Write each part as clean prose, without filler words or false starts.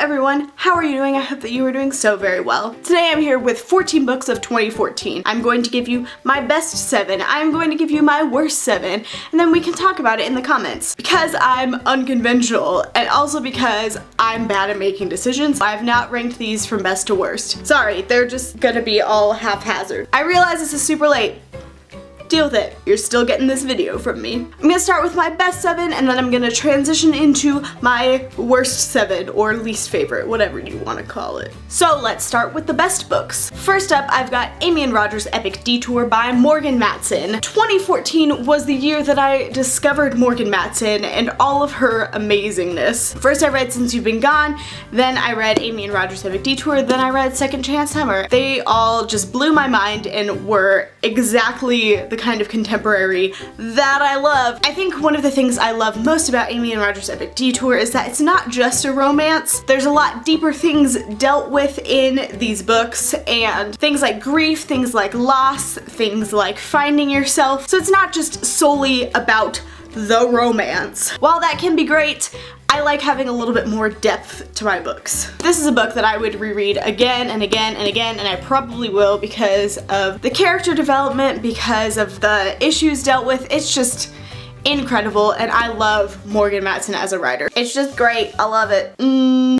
everyone, how are you doing? I hope that you are doing so very well. Today I'm here with 14 books of 2014. I'm going to give you my best 7, I'm going to give you my worst 7, and then we can talk about it in the comments. Because I'm unconventional, and also because I'm bad at making decisions, I have not ranked these from best to worst. Sorry, they're just gonna be all haphazard. I realize this is super late. Deal with it. You're still getting this video from me. I'm gonna start with my best 7 and then I'm gonna transition into my worst 7 or least favorite, whatever you want to call it. So let's start with the best books. First up, I've got Amy and Roger's Epic Detour by Morgan Matson. 2014 was the year that I discovered Morgan Matson and all of her amazingness. First I read Since You've Been Gone, then I read Amy and Roger's Epic Detour, then I read Second Chance Summer. They all just blew my mind and were exactly the kind of contemporary that I love. I think one of the things I love most about Amy and Roger's Epic Detour is that it's not just a romance. There's a lot deeper things dealt with in these books, and things like grief, things like loss, things like finding yourself. So it's not just solely about the romance. While that can be great, I like having a little bit more depth to my books. This is a book that I would reread again and again and again, and I probably will because of the character development, because of the issues dealt with. It's just incredible, and I love Morgan Matson as a writer. It's just great. I love it.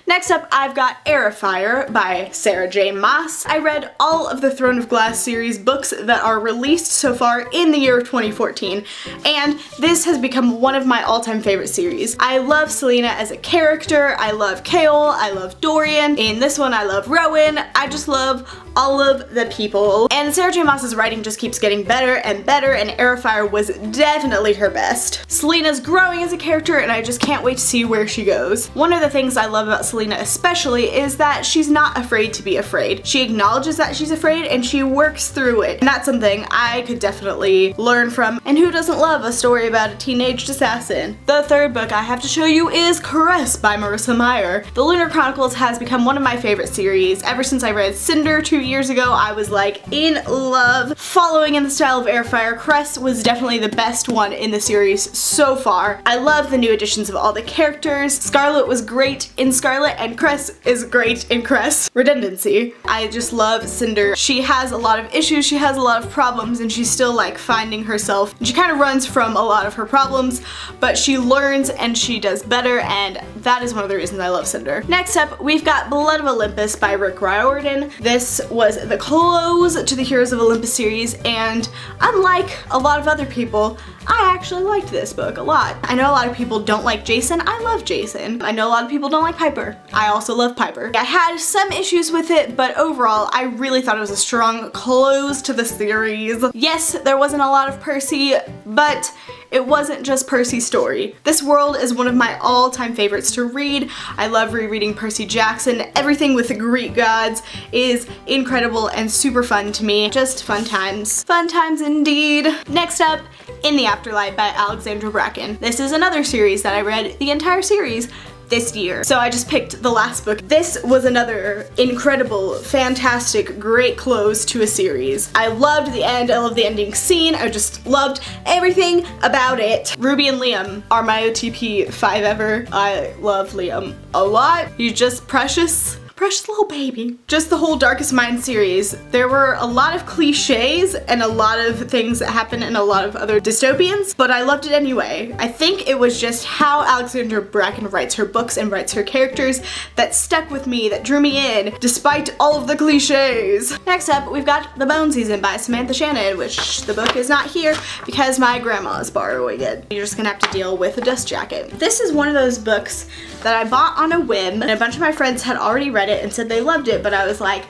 Next up, I've got Air of Fire by Sarah J. Maas. I read all of the Throne of Glass series books that are released so far in the year of 2014, and this has become one of my all-time favorite series. I love Selena as a character, I love Kaol, I love Dorian. In this one, I love Rowan. I just love all of the people. And Sarah J. Maas's writing just keeps getting better and better, and Air of Fire was definitely her best. Selena's growing as a character, and I just can't wait to see where she goes. One of the things I love about Selena especially is that she's not afraid to be afraid. She acknowledges that she's afraid and she works through it. And that's something I could definitely learn from. And who doesn't love a story about a teenaged assassin? The third book I have to show you is Caress by Marissa Meyer. The Lunar Chronicles has become one of my favorite series. Ever since I read Cinder 2 years ago, I was like in love. Following in the style of Air Fire, Caress was definitely the best one in the series so far. I love the new additions of all the characters. Scarlet was great in Scarlet, and Cress is great in Cress. Redundancy. I just love Cinder. She has a lot of issues, she has a lot of problems, and she's still like finding herself. And she kind of runs from a lot of her problems, but she learns and she does better, and that is one of the reasons I love Cinder. Next up, we've got Blood of Olympus by Rick Riordan. This was the close to the Heroes of Olympus series, and unlike a lot of other people, I actually liked this book a lot. I know a lot of people don't like Jason. I love Jason. I know a lot of people don't like Piper. I also love Piper. I had some issues with it, but overall, I really thought it was a strong close to the series. Yes, there wasn't a lot of Percy, but it wasn't just Percy's story. This world is one of my all-time favorites to read. I love rereading Percy Jackson. Everything with the Greek gods is incredible and super fun to me. Just fun times. Fun times indeed. Next up, In the Afterlife by Alexandra Bracken. This is another series that I read the entire series this year. So I just picked the last book. This was another incredible, fantastic, great close to a series. I loved the end, I loved the ending scene, I just loved everything about it. Ruby and Liam are my OTP 5 ever. I love Liam a lot. He's just precious. Precious little baby. Just the whole Darkest Mind series. There were a lot of cliches and a lot of things that happen in a lot of other dystopians, but I loved it anyway. I think it was just how Alexandra Bracken writes her books and writes her characters that stuck with me, that drew me in, despite all of the cliches. Next up, we've got The Bone Season by Samantha Shannon, which the book is not here because my grandma is borrowing it. You're just gonna have to deal with a dust jacket. This is one of those books that I bought on a whim, and a bunch of my friends had already read it and said they loved it, but I was like,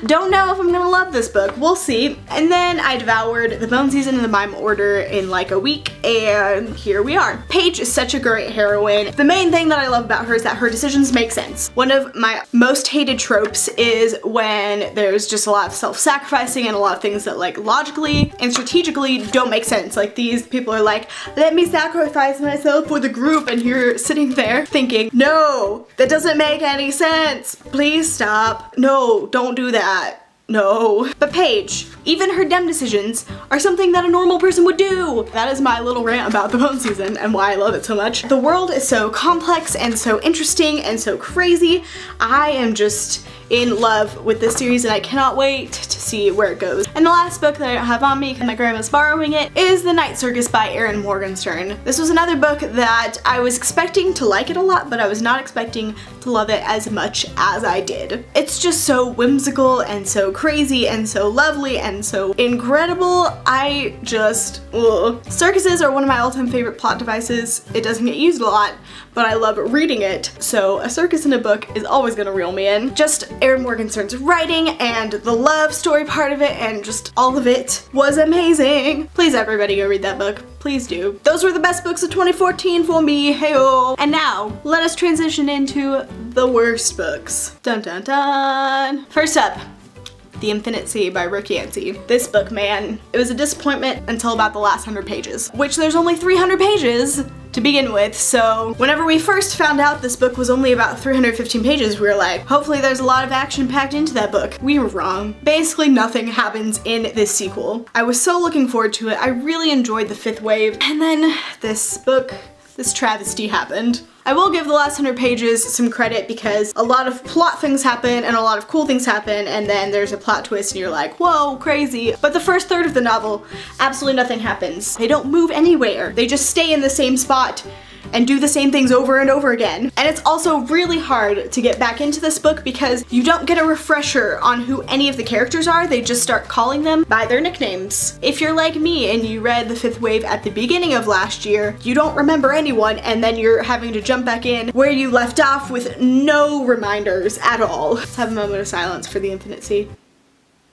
don't know if I'm gonna love this book, we'll see. And then I devoured The Bone Season in the Mime Order in like a week, and here we are. Paige is such a great heroine. The main thing that I love about her is that her decisions make sense. One of my most hated tropes is when there's just a lot of self-sacrificing and a lot of things that like logically and strategically don't make sense. Like these people are like, let me sacrifice myself for the group, and you're sitting there thinking, no, that doesn't make any sense. Please stop. No, don't do that. No. But Paige, even her dumb decisions are something that a normal person would do. That is my little rant about the Bone season and why I love it so much. The world is so complex and so interesting and so crazy. I am just in love with this series and I cannot wait to see where it goes. And the last book that I don't have on me because my grandma's borrowing it is The Night Circus by Erin Morgenstern. This was another book that I was expecting to like it a lot, but I was not expecting to love it as much as I did. It's just so whimsical and so crazy and so lovely and so incredible. I just, ugh. Circuses are one of my all-time favorite plot devices. It doesn't get used a lot, but I love reading it, so a circus in a book is always gonna reel me in. Just Erin Morgenstern's writing and the love story part of it and just all of it was amazing. Please everybody go read that book. Please do. Those were the best books of 2014 for me, heyo. And now, let us transition into the worst books. Dun dun dun. First up, The Infinite Sea by Brooke Yancey. This book, man, it was a disappointment until about the last 100 pages, which there's only 300 pages to begin with, so whenever we first found out this book was only about 315 pages, we were like, hopefully there's a lot of action packed into that book. We were wrong. Basically nothing happens in this sequel. I was so looking forward to it. I really enjoyed the fifth wave, and then this travesty happened. I will give the last 100 pages some credit because a lot of plot things happen and a lot of cool things happen, and then there's a plot twist and you're like, whoa, crazy. But the first third of the novel, absolutely nothing happens. They don't move anywhere. They just stay in the same spot and do the same things over and over again. And it's also really hard to get back into this book because you don't get a refresher on who any of the characters are. They just start calling them by their nicknames. If you're like me and you read the fifth wave at the beginning of last year, you don't remember anyone, and then you're having to jump back in where you left off with no reminders at all. Let's have a moment of silence for The Infinite Sea.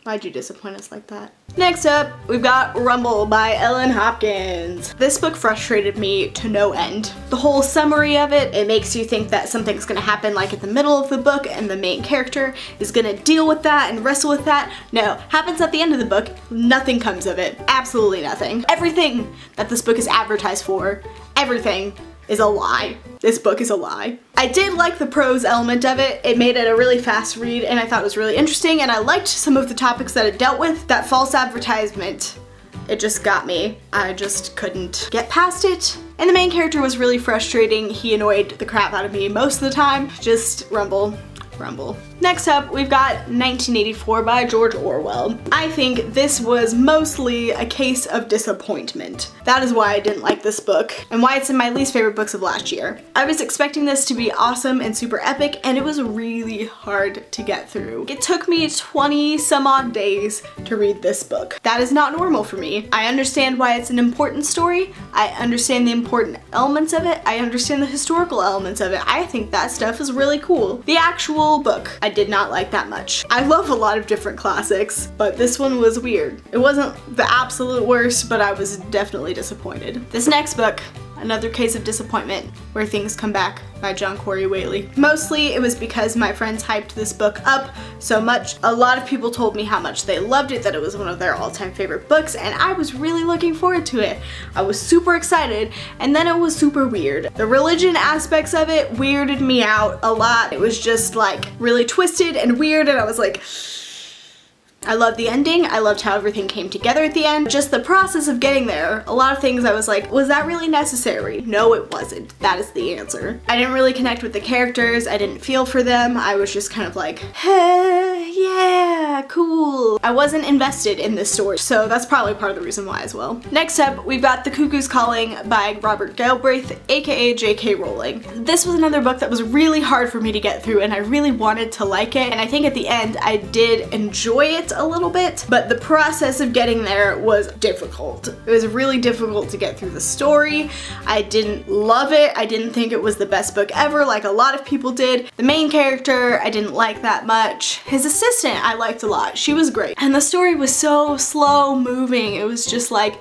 Why'd you disappoint us like that? Next up, we've got Rumble by Ellen Hopkins. This book frustrated me to no end. The whole summary of it makes you think that something's gonna happen like at the middle of the book and the main character is gonna deal with that and wrestle with that. No, happens at the end of the book, nothing comes of it. Absolutely nothing. Everything that this book is advertised for, everything is a lie. This book is a lie. I did like the prose element of it. It made it a really fast read and I thought it was really interesting, and I liked some of the topics that it dealt with. That false advertisement, it just got me. I just couldn't get past it. And the main character was really frustrating. He annoyed the crap out of me most of the time. Just Rumble. Next up, we've got 1984 by George Orwell. I think this was mostly a case of disappointment. That is why I didn't like this book and why it's in my least favorite books of last year. I was expecting this to be awesome and super epic, and it was really hard to get through. It took me 20 some odd days to read this book. That is not normal for me. I understand why it's an important story. I understand the important elements of it. I understand the historical elements of it. I think that stuff is really cool. The actual book, I did not like that much. I love a lot of different classics, but this one was weird. It wasn't the absolute worst, but I was definitely disappointed. This next book, another case of disappointment, Where Things Come Back by John Corey Whaley. Mostly it was because my friends hyped this book up so much. A lot of people told me how much they loved it, that it was one of their all-time favorite books, and I was really looking forward to it. I was super excited, and then it was super weird. The religion aspects of it weirded me out a lot. It was just like really twisted and weird, and I was like, I loved the ending. I loved how everything came together at the end. Just the process of getting there. A lot of things I was like, was that really necessary? No, it wasn't. That is the answer. I didn't really connect with the characters. I didn't feel for them. I was just kind of like, hey, yeah, cool. I wasn't invested in this story, so that's probably part of the reason why as well. Next up, we've got The Cuckoo's Calling by Robert Galbraith, aka J.K. Rowling. This was another book that was really hard for me to get through, and I really wanted to like it, and I think at the end I did enjoy it a little bit, but the process of getting there was difficult. It was really difficult to get through the story. I didn't love it. I didn't think it was the best book ever like a lot of people did. The main character I didn't like that much. His assistant I liked a lot. She was great. And the story was so slow moving. It was just like,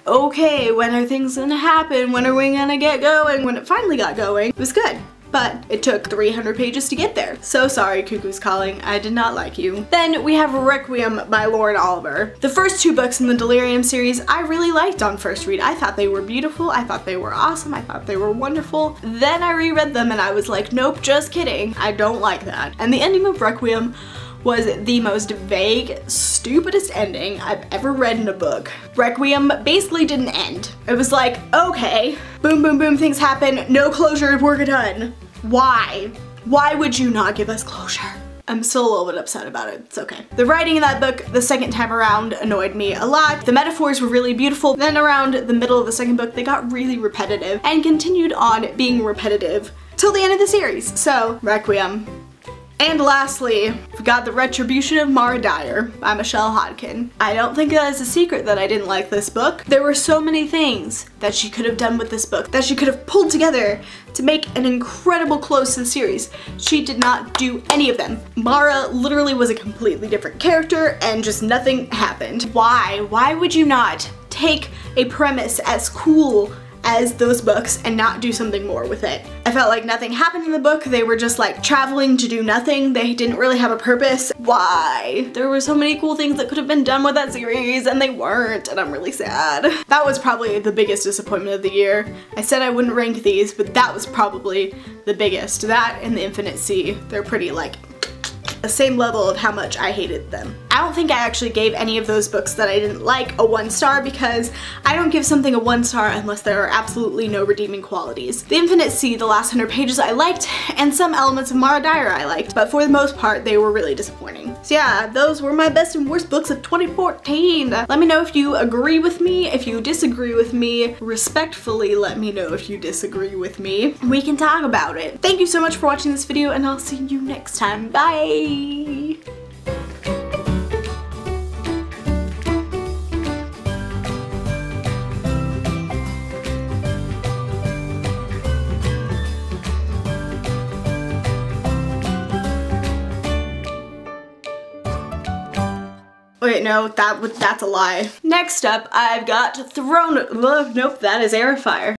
okay, when are things gonna happen? When are we gonna get going? When it finally got going, it was good. But it took 300 pages to get there. So sorry, Cuckoo's Calling, I did not like you. Then we have Requiem by Lauren Oliver. The first two books in the Delirium series I really liked on first read. I thought they were beautiful, I thought they were awesome, I thought they were wonderful. Then I reread them and I was like, nope, just kidding, I don't like that. And the ending of Requiem was the most vague, stupidest ending I've ever read in a book. Requiem basically didn't end. It was like, okay, boom, boom, boom, things happen, no closure, we're done. Why? Why would you not give us closure? I'm still a little bit upset about it, it's okay. The writing in that book the second time around annoyed me a lot. The metaphors were really beautiful. Then around the middle of the second book, they got really repetitive and continued on being repetitive till the end of the series. So, Requiem. And lastly, we got The Retribution of Mara Dyer by Michelle Hodkin. I don't think that is a secret that I didn't like this book. There were so many things that she could have done with this book, that she could have pulled together to make an incredible close to the series. She did not do any of them. Mara literally was a completely different character and just nothing happened. Why? Why would you not take a premise as cool as those books and not do something more with it? I felt like nothing happened in the book. They were just like traveling to do nothing. They didn't really have a purpose. Why? There were so many cool things that could have been done with that series and they weren't, and I'm really sad. That was probably the biggest disappointment of the year. I said I wouldn't rank these, but that was probably the biggest. That and The Infinite Sea, they're pretty like the same level of how much I hated them. I don't think I actually gave any of those books that I didn't like a 1 star because I don't give something a 1 star unless there are absolutely no redeeming qualities. The Infinite Sea, the last 100 pages I liked, and some elements of Mara Dyer I liked, but for the most part they were really disappointing. So yeah, those were my best and worst books of 2014. Let me know if you agree with me, if you disagree with me. Respectfully let me know if you disagree with me. We can talk about it. Thank you so much for watching this video and I'll see you next time. Bye! Wait, no, that's a lie. Next up, I've got nope, that is Air Fire.